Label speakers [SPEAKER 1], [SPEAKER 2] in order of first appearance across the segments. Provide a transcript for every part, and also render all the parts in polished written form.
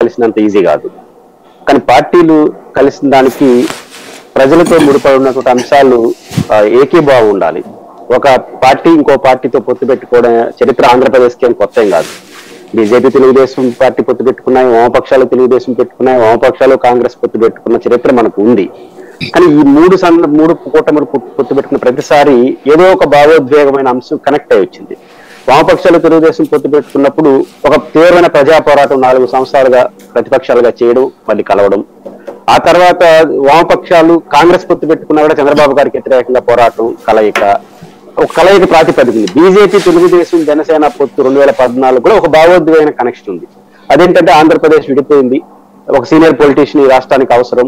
[SPEAKER 1] కలిసినంత easy కాదు. కానీ పార్టీలు కలిసిన దానికి ప్రజలతో ముడిపడి ఉన్నటువంటి అంశాలు ఏకీభావం ఉండాలి. ఒక పార్టీ ఇంకో పార్టీతో పొత్తు పెట్టుకోవడం చరిత్ర ఆంధ్రప్రదేశ్కి ఏం కొత్త ఏం కాదు. బీజేపీ తెలుగుదేశం పార్టీ పొత్తు పెట్టుకున్నాయి, వామపక్షాలు తెలుగుదేశం పెట్టుకున్నాయి, వామపక్షాలు కాంగ్రెస్ పొత్తు పెట్టుకున్న చరిత్ర మనకు ఉంది. కానీ ఈ మూడు కూటములు పొత్తు పెట్టుకున్న ప్రతిసారి ఏదో ఒక భావోద్వేగమైన అంశం కనెక్ట్ అయి వచ్చింది. వామపక్షాలు తెలుగుదేశం పొత్తు పెట్టుకున్నప్పుడు ఒక తీవ్రమైన ప్రజా పోరాటం 4 సంవత్సరాలుగా ప్రతిపక్షాలుగా చేయడం, మళ్ళీ కలవడం. ఆ తర్వాత వామపక్షాలు కాంగ్రెస్ పొత్తు పెట్టుకున్నా కూడా చంద్రబాబు గారికి వ్యతిరేకంగా పోరాటం, ఒక కలయిక ప్రాతిపదికని బీజేపీ తెలుగుదేశం జనసేన పొత్తు 2014 కూడా ఒక భావోద్వేగమైన కనెక్షన్ ఉంది. అదేంటంటే ఆంధ్రప్రదేశ్ విడిపోయింది, ఒక సీనియర్ పొలిటీషియన్ ఈ రాష్ట్రానికి అవసరం,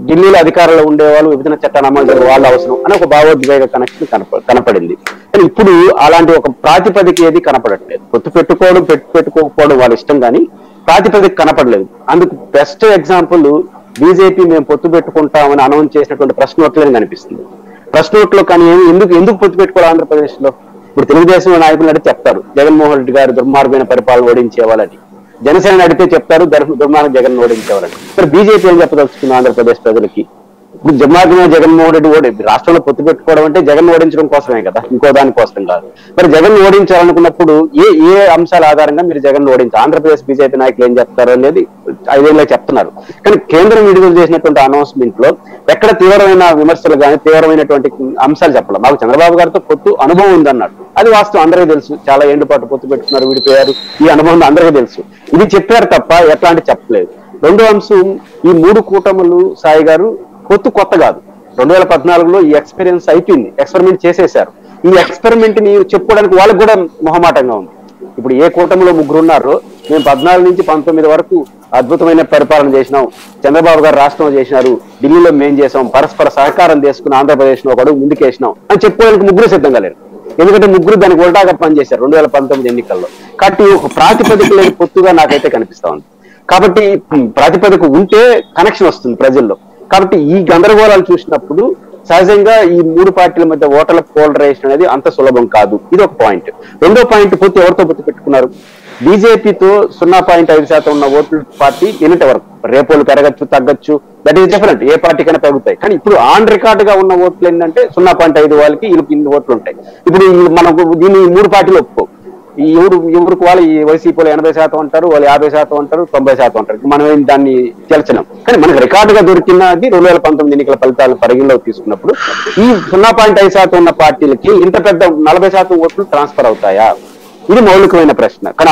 [SPEAKER 1] ఢిల్లీలో అధికారంలో ఉండేవాళ్ళు విభజన చట్టాన్ని అమలు చేయడం వాళ్ళు అవసరం అని ఒక భావోద్వేగ కనెక్షన్ కనపడింది. కానీ ఇప్పుడు అలాంటి ఒక ప్రాతిపదిక ఏది కనపడట్లేదు. పొత్తు పెట్టుకోకపోవడం వాళ్ళ ఇష్టం, కానీ ప్రాతిపదిక కనపడలేదు. అందుకు బెస్ట్ ఎగ్జాంపుల్ బీజేపీ మేము పొత్తు పెట్టుకుంటామని అనౌన్స్ చేసినటువంటి ప్రెస్ నోట్లని కనిపిస్తుంది. ప్రెస్ నోట్లో కానీ ఎందుకు పొత్తు పెట్టుకోవాలి ఆంధ్రప్రదేశ్ లో? ఇప్పుడు తెలుగుదేశం నాయకులు అడిగితే చెప్తారు జగన్మోహన్ రెడ్డి గారు దుర్మార్గమైన పరిపాలన ఓడించేవాళ్ళని, జనసేన అడిగితే చెప్తారు దుర్మార్గం జగన్ ఓడించేవాళ్ళని. మరి బీజేపీ ఏం చెప్పదలుచుకుంది ఆంధ్రప్రదేశ్ ప్రజలకి? ఇప్పుడు దుర్మార్గమైన జగన్మోహన్ రెడ్డి రాష్ట్రంలో పొత్తు పెట్టుకోవడం అంటే జగన్ ఓడించడం కోసమే కదా, ఇంకో దానికోసం కాదు. మరి జగన్ ఓడించాలనుకున్నప్పుడు ఏ అంశాల ఆధారంగా మీరు జగన్ ఓడించారు? ఆంధ్రప్రదేశ్ బీజేపీ నాయకులు ఏం చెప్తారు అనేది 5 ఏళ్ళలో చెప్తున్నారు. కానీ కేంద్రం విడుదల చేసినటువంటి అనౌన్స్మెంట్ లో ఎక్కడ తీవ్రమైన విమర్శలు కానీ తీవ్రమైనటువంటి అంశాలు చెప్పాలి. మాకు చంద్రబాబు గారితో పొత్తు అనుభవం ఉందన్నాడు, అది వాస్తవం, అందరికీ తెలుసు. చాలా ఏళ్ల పాటు పొత్తు పెట్టుకున్నారు, విడిపోయారు, ఈ అనుభవం అందరికీ తెలుసు. ఇది చెప్పారు తప్ప ఎట్లాంటి చెప్పలేదు. రెండో అంశం, ఈ 3 కూటములు సాయి గారు పొత్తు కొత్త కాదు. 2014లో ఈ ఎక్స్పీరియన్స్ అయిపోయింది, ఎక్స్పెరిమెంట్ చేసేశారు. ఈ ఎక్స్పెరిమెంట్ ని చెప్పుకోవడానికి వాళ్ళకి కూడా మొహమాటంగా ఉంది. ఇప్పుడు ఏ కూటమిలో 3 ఉన్నారో, మేము 14 నుంచి 19 వరకు అద్భుతమైన పరిపాలన చేసినాం, చంద్రబాబు గారు రాష్ట్రంలో చేసినారు, ఢిల్లీలో మేం చేసాం, పరస్పర సహకారం తీసుకుని ఆంధ్రప్రదేశ్ లో ఒక అడుగు ముందుకేసినాం అని చెప్పుకోవడానికి 3 సిద్ధంగా లేరు. ఎందుకంటే 3 దానికి ఉల్టాగా పనిచేశారు 2019 ఎన్నికల్లో. కాబట్టి ఒక ప్రాతిపదిక లేని పొత్తుగా నాకైతే కనిపిస్తా ఉంది. కాబట్టి ప్రాతిపదిక ఉంటే కనెక్షన్ వస్తుంది ప్రజల్లో. కాబట్టి ఈ గందరగోళాలు చూసినప్పుడు సహజంగా ఈ 3 పార్టీల మధ్య ఓటర్ల పోలరైజేషన్ అనేది అంత సులభం కాదు. ఇది ఒక పాయింట్. రెండో పాయింట్, పొత్తు ఎవరితో పొత్తు పెట్టుకున్నారు? బీజేపీతో 0.5% ఉన్న ఓట్ల పార్టీ నిన్నటి వరకు, రేపోలు పెరగచ్చు తగ్గచ్చు, దట్ ఈస్ డిఫరెంట్, ఏ పార్టీకైనా పెరుగుతాయి. కానీ ఇప్పుడు ఆన్ రికార్డ్ గా ఉన్న ఓట్లు ఏంటంటే 0.5 వాళ్ళకి ఇన్ని ఓట్లు ఉంటాయి. ఇప్పుడు మనకు దీన్ని 3 పార్టీలు ఒప్పుకో, ఈ ఎవరికి వాళ్ళు ఈ వైసీపీలో 80% అంటారు, వాళ్ళు 50% అంటారు, 90% అంటారు. మనం దాన్ని తెలచలేం. కానీ మనకు రికార్డుగా దొరికినది 2019 ఎన్నికల ఫలితాలు పరిగణలోకి తీసుకున్నప్పుడు ఈ 0.5% ఉన్న పార్టీలకి ఇంత పెద్ద 40% ఓట్లు ట్రాన్స్ఫర్ అవుతాయా? ఇది మౌలికమైన ప్రశ్న. కానీ